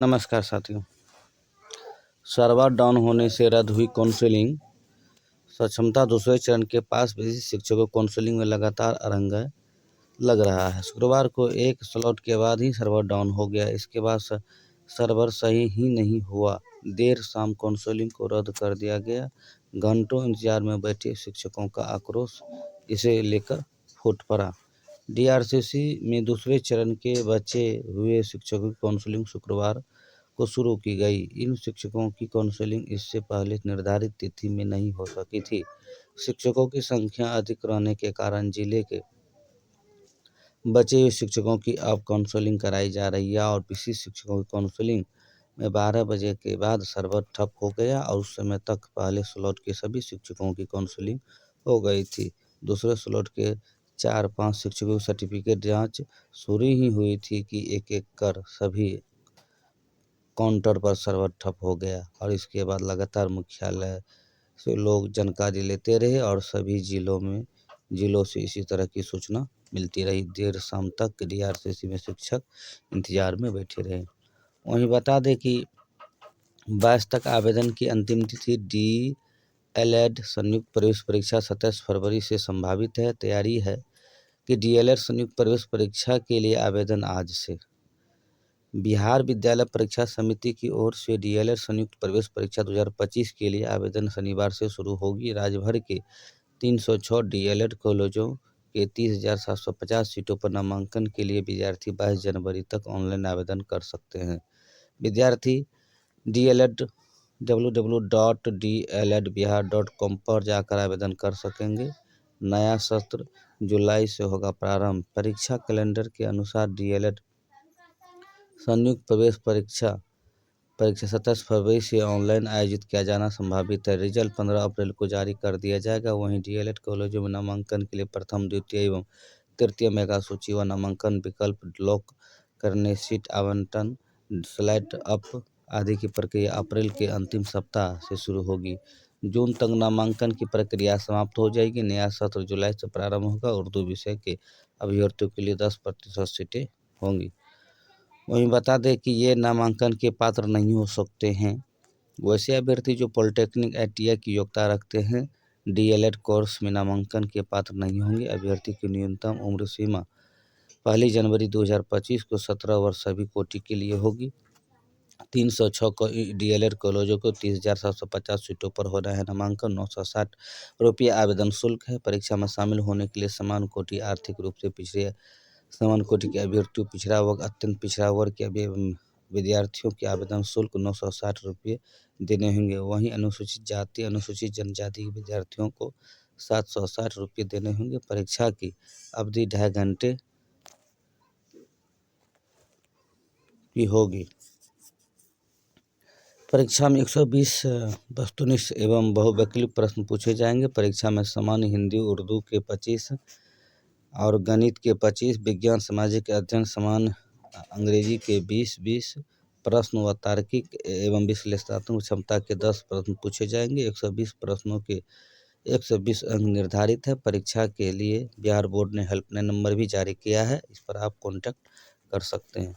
नमस्कार साथियों। Server down होने से रद्द हुई काउंसलिंग। सक्षमता दूसरे चरण के पास भेजी शिक्षकों को काउंसलिंग में लगातार अरंगा लग रहा है। शुक्रवार को एक स्लॉट के बाद ही सर्वर डाउन हो गया। इसके बाद सर्वर सही ही नहीं हुआ। देर शाम काउंसलिंग को रद्द कर दिया गया। घंटों इंतजार में बैठे शिक्षकों का आक्रोश इसे लेकर फूट पड़ा। डीआरसीसी में दूसरे चरण के बचे हुए शिक्षकों की काउंसलिंग शुक्रवार को शुरू की गई। इन शिक्षकों की काउंसलिंग इससे पहले निर्धारित तिथि में नहीं हो सकी थी। शिक्षकों की संख्या अधिक रहने के कारण जिले के बचे हुए शिक्षकों की अब काउंसलिंग कराई जा रही है और पिछली शिक्षकों की काउंसलिंग में 12 बजे के बाद सर्वर ठप हो गया और उस समय तक पहले स्लॉट के सभी शिक्षकों की काउंसलिंग हो गई थी। दूसरे स्लॉट के 4-5 शिक्षकों की सर्टिफिकेट जांच शुरू ही हुई थी कि एक-एक कर सभी काउंटर पर सर्वर ठप हो गया और इसके बाद लगातार मुख्यालय से लोग जानकारी लेते रहे और सभी जिलों से इसी तरह की सूचना मिलती रही। देर शाम तक डीआरसीसी में शिक्षक इंतजार में बैठे रहे। वहीं बता दें कि 22 तक आवेदन की अंतिम तिथि। डीएलएड संयुक्त प्रवेश परीक्षा 27 फरवरी से संभावित है। तैयारी है कि डीएलएड संयुक्त प्रवेश परीक्षा के लिए आवेदन आज से। बिहार विद्यालय परीक्षा समिति की ओर से डीएलएड संयुक्त प्रवेश परीक्षा 2025 के लिए आवेदन शनिवार से शुरू होगी। राज्य भर के 306 डीएलएड कॉलेजों के 30,750 सीटों पर नामांकन के लिए विद्यार्थी 22 जनवरी तक ऑनलाइन आवेदन कर सकते हैं। विद्यार्थी डीएलएड www.dledbihar.com पर जाकर आवेदन कर सकेंगे। नया सत्र जुलाई से होगा प्रारंभ। परीक्षा कैलेंडर के अनुसार डीएलएड संयुक्त प्रवेश परीक्षा 27 फरवरी से ऑनलाइन आयोजित किया जाना संभावित है। रिजल्ट 15 अप्रैल को जारी कर दिया जाएगा। वहीं डीएलएड कॉलेजों में नामांकन के लिए प्रथम, द्वितीय एवं तृतीय मेगा सूची व नामांकन विकल्प लॉक करने, सीट आवंटन, स्लॉट अप आदि की प्रक्रिया अप्रैल के अंतिम सप्ताह से शुरू होगी। जून तक नामांकन की प्रक्रिया समाप्त हो जाएगी। नया सत्र जुलाई से प्रारंभ होगा। उर्दू विषय के अभ्यर्थियों के लिए 10% सीटें होंगी। वहीं बता दें कि ये नामांकन के पात्र नहीं हो सकते हैं वैसे अभ्यर्थी जो पॉलिटेक्निक आईटीआई की योग्यता रखते हैं। डीएलएड कोर्स में नामांकन के पात्र नहीं होंगे। अभ्यर्थी की न्यूनतम उम्र सीमा 1 जनवरी 2025 को 17 वर्ष सभी कोटि के लिए होगी। 306 डीएलएड कॉलेजों को 30,750 सीटों पर हो रहा है नामांकन। 960 रुपये आवेदन शुल्क है। परीक्षा में शामिल होने के लिए समान कोटि, आर्थिक रूप से पिछड़े समान कोटि के अभ्यर्थियों, पिछड़ा वर्ग, अत्यंत पिछड़ा वर्ग के विद्यार्थियों के आवेदन शुल्क 960 रुपये देने होंगे। वहीं अनुसूचित जाति, अनुसूचित जनजाति के विद्यार्थियों को 760 रुपये देने होंगे। परीक्षा की अवधि 2.5 घंटे की होगी। परीक्षा में 120 वस्तुनिष्ठ एवं बहुविकल्पीय प्रश्न पूछे जाएंगे। परीक्षा में सामान्य हिंदी उर्दू के 25 और गणित के 25, विज्ञान सामाजिक अध्ययन सामान्य अंग्रेजी के 20 प्रश्न व तार्किक एवं विश्लेषणात्मक क्षमता के 10 प्रश्न पूछे जाएंगे। 120 प्रश्नों के 120 अंक निर्धारित है। परीक्षा के लिए बिहार बोर्ड ने हेल्पलाइन नंबर भी जारी किया है, इस पर आप कॉन्टैक्ट कर सकते हैं।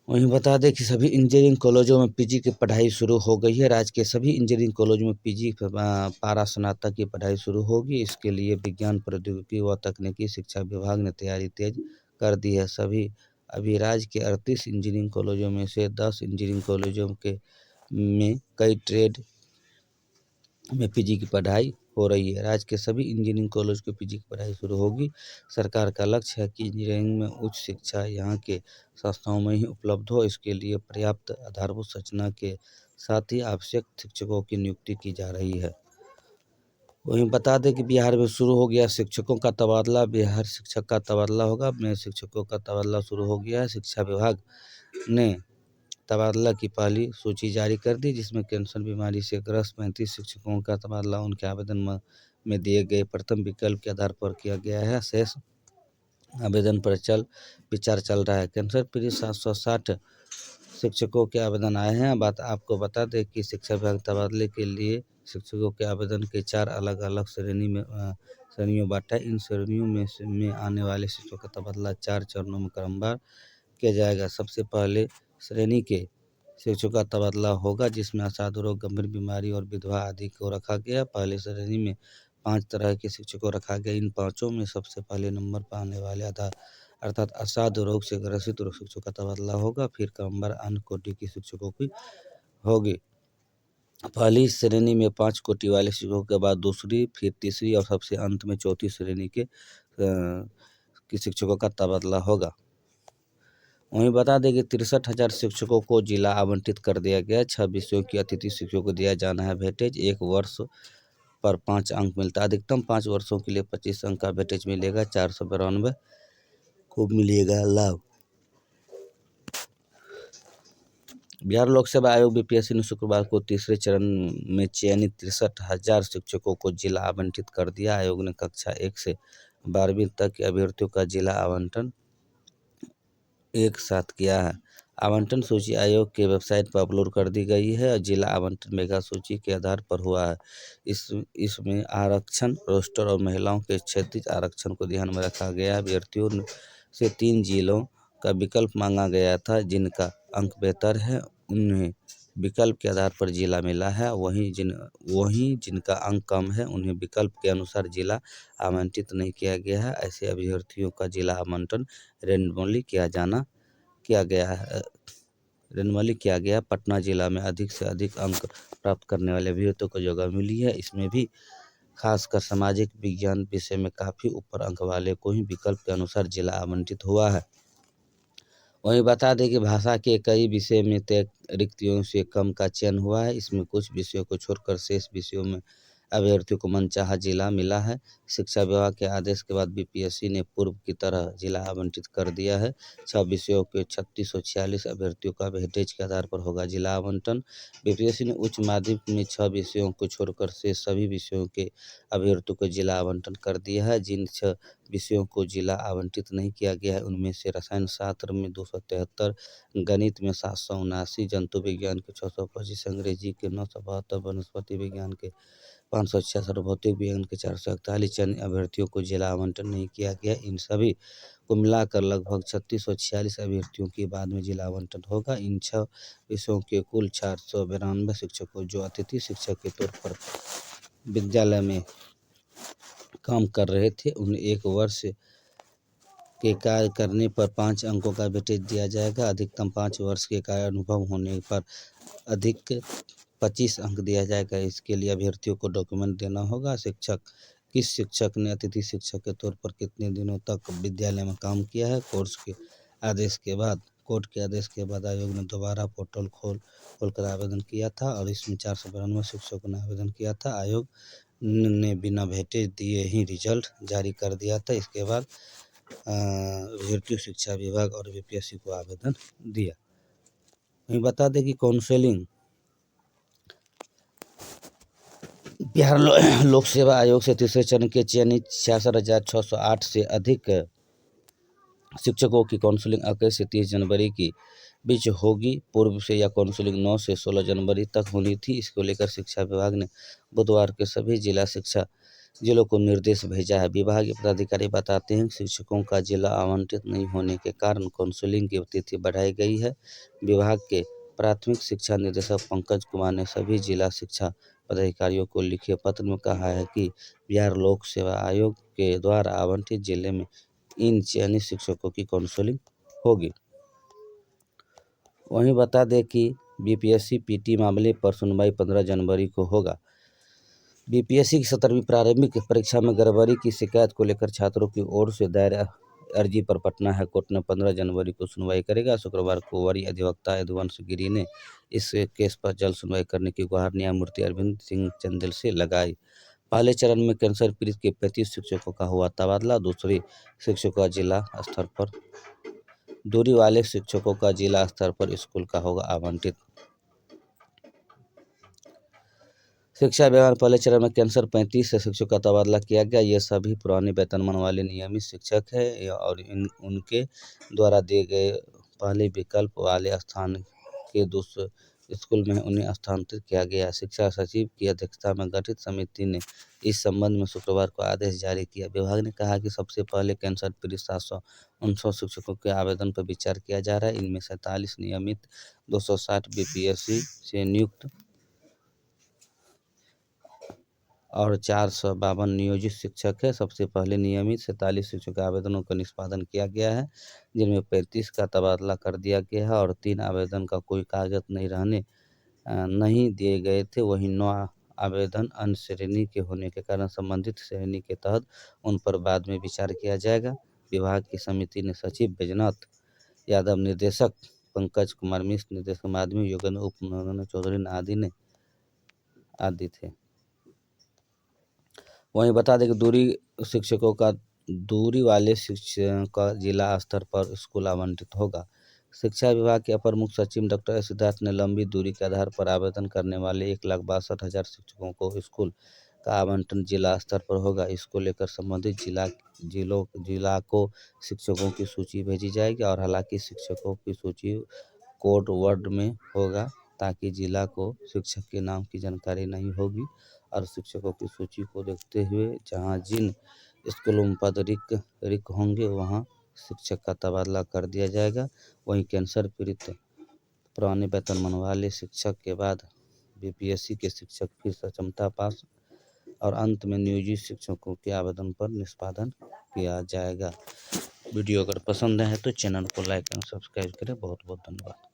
वहीं बता दें कि सभी इंजीनियरिंग कॉलेजों में पीजी की पढ़ाई शुरू हो गई है। राज्य के सभी इंजीनियरिंग कॉलेजों में पीजी पारा स्नातक की पढ़ाई शुरू होगी। इसके लिए विज्ञान प्रौद्योगिकी व तकनीकी शिक्षा विभाग ने तैयारी तेज कर दी है। अभी राज्य के 38 इंजीनियरिंग कॉलेजों में से 10 इंजीनियरिंग कॉलेजों में कई ट्रेड में पीजी की पढ़ाई हो रही है। राज्य के सभी इंजीनियरिंग कॉलेज की पीजी की पढ़ाई शुरू होगी। सरकार का लक्ष्य है कि इंजीनियरिंग में उच्च शिक्षा यहाँ के संस्थाओं में ही उपलब्ध हो। इसके लिए पर्याप्त आधारभूत संरचना के साथ ही आवश्यक शिक्षकों की नियुक्ति की जा रही है। वहीं बता दें कि बिहार में शुरू हो गया शिक्षकों का तबादला। बिहार शिक्षक का तबादला होगा। में शिक्षकों का तबादला शुरू हो गया है। शिक्षा विभाग ने तबादला की पहली सूची जारी कर दी, जिसमें कैंसर बीमारी से ग्रस्त 35 शिक्षकों का तबादला उनके आवेदन में दिए गए प्रथम विकल्प के आधार पर किया गया है। शेष आवेदन पर विचार चल रहा है। कैंसर पीड़ित 760 शिक्षकों के आवेदन आए हैं। आपको बता दें कि शिक्षा विभाग तबादले के लिए शिक्षकों के आवेदन के 4 अलग अलग श्रेणियों बांटा है। इन श्रेणियों में आने वाले शिक्षकों का तबादला 4 चरणों में क्रमवार किया जाएगा। सबसे पहले श्रेणी के शिक्षकों का तबादला होगा, जिसमें असाधु रोग, गंभीर बीमारी और विधवा आदि को रखा गया। पहली श्रेणी में 5 तरह के शिक्षकों को रखा गया। इन पाँचों में सबसे पहले नंबर पर आने वाले अर्थात असाधु रोग से ग्रसित शिक्षकों का तबादला होगा। फिर क्रमवार अन्य कोटि के शिक्षकों की होगी। पहली श्रेणी में 5 कोटि वाले शिक्षकों के बाद दूसरी, फिर तीसरी और सबसे अंत में चौथी श्रेणी के शिक्षकों का तबादला होगा। वहीं बता दें कि 63,000 शिक्षकों को जिला आवंटित कर दिया गया। 6 विषयों की अतिथि शिक्षकों को दिया जाना है वेटेज। 1 वर्ष पर 5 अंक मिलता है। अधिकतम 5 वर्षों के लिए 25 अंक का वेटेज मिलेगा। 492 को मिलेगा लाभ। बिहार लोक सेवा आयोग बीपीएससी ने शुक्रवार को तीसरे चरण में चयनित 63,000 शिक्षकों को जिला आवंटित कर दिया। आयोग ने कक्षा 1 से 12वीं तक के अभ्यर्थियों का जिला आवंटन एक साथ किया है। आवंटन सूची आयोग के वेबसाइट पर अपलोड कर दी गई है और जिला आवंटन मेगा सूची के आधार पर हुआ है। इसमें आरक्षण रोस्टर और महिलाओं के क्षेत्रीय आरक्षण को ध्यान में रखा गया। अभ्यर्थियों से 3 जिलों का विकल्प मांगा गया था। जिनका अंक बेहतर है उन्हें विकल्प के आधार पर जिला मिला है। वहीं जिनका अंक कम है उन्हें विकल्प के अनुसार जिला आवंटित नहीं किया गया है। ऐसे अभ्यर्थियों का जिला आवंटन रेंडमली किया गया। पटना जिला में अधिक से अधिक अंक प्राप्त करने वाले अभ्यर्थियों को जगह मिली है। इसमें भी खासकर सामाजिक विज्ञान विषय में काफ़ी ऊपर अंक वाले को ही विकल्प के अनुसार जिला आवंटित हुआ है। वहीं बता दें कि भाषा के कई विषय में तय रिक्तियों से कम का चयन हुआ है। इसमें कुछ विषयों को छोड़कर शेष विषयों में अभ्यर्थियों को मनचाहा जिला मिला है। शिक्षा विभाग के आदेश के बाद बीपीएससी ने पूर्व की तरह जिला आवंटित कर दिया है। 6 विषयों के 3646 अभ्यर्थियों का वेटेज के आधार पर होगा जिला आवंटन। बीपीएससी ने उच्च माध्यमिक में 6 विषयों को छोड़कर से सभी विषयों के अभ्यर्थियों को जिला आवंटन कर दिया है। जिन 6 विषयों को जिला आवंटित नहीं किया गया है उनमें से रसायन शास्त्र में 273, गणित में 779, जंतु विज्ञान के 625, अंग्रेजी के 972, वनस्पति विज्ञान के 566 और भौतिक विज्ञान के 441 चयनित अभ्यर्थियों को जिला आवंटन नहीं किया गया। इन सभी को मिलाकर लगभग 3646 अभ्यर्थियों के बाद में जिला आवंटन होगा। इन 6 विषयों के कुल 492 शिक्षकों जो अतिथि शिक्षक के तौर पर विद्यालय में काम कर रहे थे उन्हें 1 वर्ष के कार्य करने पर 5 अंकों का वेटेज दिया जाएगा। अधिकतम 5 वर्ष के कार्य अनुभव होने पर अधिक 25 अंक दिया जाएगा। इसके लिए अभ्यर्थियों को डॉक्यूमेंट देना होगा। किस शिक्षक ने अतिथि शिक्षक के तौर पर कितने दिनों तक विद्यालय में काम किया है। कोर्ट के आदेश के बाद आयोग ने दोबारा पोर्टल खोलकर आवेदन किया था और इसमें 492 शिक्षकों ने आवेदन किया था। आयोग ने बिना वेटेज दिए ही रिजल्ट जारी कर दिया था। इसके बाद अभ्यर्थियों शिक्षा विभाग और बीपीएससी को आवेदन दिया। वहीं बता दें कि काउंसलिंग बिहार लोक सेवा आयोग से तीसरे चरण के चयनित 66,608 से अधिक शिक्षकों की काउंसलिंग 21 से 30 जनवरी के बीच होगी। पूर्व से यह काउंसलिंग 9 से 16 जनवरी तक होनी थी। इसको लेकर शिक्षा विभाग ने बुधवार के सभी जिलों को निर्देश भेजा है। विभागीय पदाधिकारी बताते हैं कि शिक्षकों का जिला आवंटित नहीं होने के कारण काउंसलिंग की तिथि बढ़ाई गई है। विभाग के प्राथमिक शिक्षा निदेशक पंकज कुमार ने सभी जिला शिक्षा पदाधिकारियों को लिखे पत्र में कहा है कि बिहार लोक सेवा आयोग के द्वारा आवंटित जिले में इन चयनित शिक्षकों की काउंसलिंग होगी। वहीं बता दें कि बीपीएससी पीटी मामले पर सुनवाई 15 जनवरी को होगा। बीपीएससी की 17वीं प्रारंभिक परीक्षा में गड़बड़ी की शिकायत को लेकर छात्रों की ओर से दायर अर्जी पर पटना हाईकोर्ट ने 15 जनवरी को सुनवाई करेगा। शुक्रवार को वरीय अधिवक्ता यदुवंश गिरी ने इस केस पर जल्द सुनवाई करने की गुहार न्यायमूर्ति अरविंद सिंह चंदेल से लगाई। पहले चरण में कैंसर पीड़ित के 35 शिक्षकों का हुआ तबादला। दूरी वाले शिक्षकों का जिला स्तर पर स्कूल का होगा आवंटित। शिक्षा विभाग पहले चरण में कैंसर 35 शिक्षकों का तबादला किया गया। ये सभी पुराने वेतनमान वाले नियमित शिक्षक हैं और उनके द्वारा दिए गए पहले विकल्प वाले स्थान के स्कूल में उन्हें स्थानांतरित किया गया। शिक्षा सचिव की अध्यक्षता में गठित समिति ने इस संबंध में शुक्रवार को आदेश जारी किया। विभाग ने कहा कि सबसे पहले कैंसर पीड़ित 759 शिक्षकों के आवेदन पर विचार किया जा रहा है। इनमें 47 नियमित, 260 बीपीएससी से नियुक्त और 452 नियोजित शिक्षक है। सबसे पहले नियमित 47 शिक्षकों के आवेदनों का निष्पादन किया गया है, जिनमें 35 का तबादला कर दिया गया है और 3 आवेदन का कोई कागज नहीं दिए गए थे। वहीं 9 आवेदन अन्य श्रेणी के होने के कारण संबंधित श्रेणी के तहत उन पर बाद में विचार किया जाएगा। विभाग की समिति ने सचिव बैजनाथ यादव, निर्देशक पंकज कुमार मिश्र, निर्देशक माध्यमिक योगेंद्र उप चौधरी आदि थे। वहीं बता दें कि दूरी वाले शिक्षकों का जिला स्तर पर स्कूल आवंटित होगा। शिक्षा विभाग के अपर मुख्य सचिव डॉक्टर एस सिद्धार्थ ने लंबी दूरी के आधार पर आवेदन करने वाले 1,62,000 शिक्षकों को स्कूल का आवंटन जिला स्तर पर होगा। इसको लेकर संबंधित जिला को शिक्षकों की सूची भेजी जाएगी और हालांकि शिक्षकों की सूची कोड वर्ड में होगा, ताकि जिला को शिक्षक के नाम की जानकारी नहीं होगी और शिक्षकों की सूची को देखते हुए जहां जिन स्कूलों में पद रिक्त होंगे वहां शिक्षक का तबादला कर दिया जाएगा। वहीं कैंसर पीड़ित पुराने वेतनमान वाले शिक्षक के बाद बीपीएससी के शिक्षक फिर सक्षमता पास और अंत में नियोजित शिक्षकों के आवेदन पर निष्पादन किया जाएगा। वीडियो अगर पसंद है तो चैनल को लाइक एंड सब्सक्राइब करें। बहुत बहुत धन्यवाद।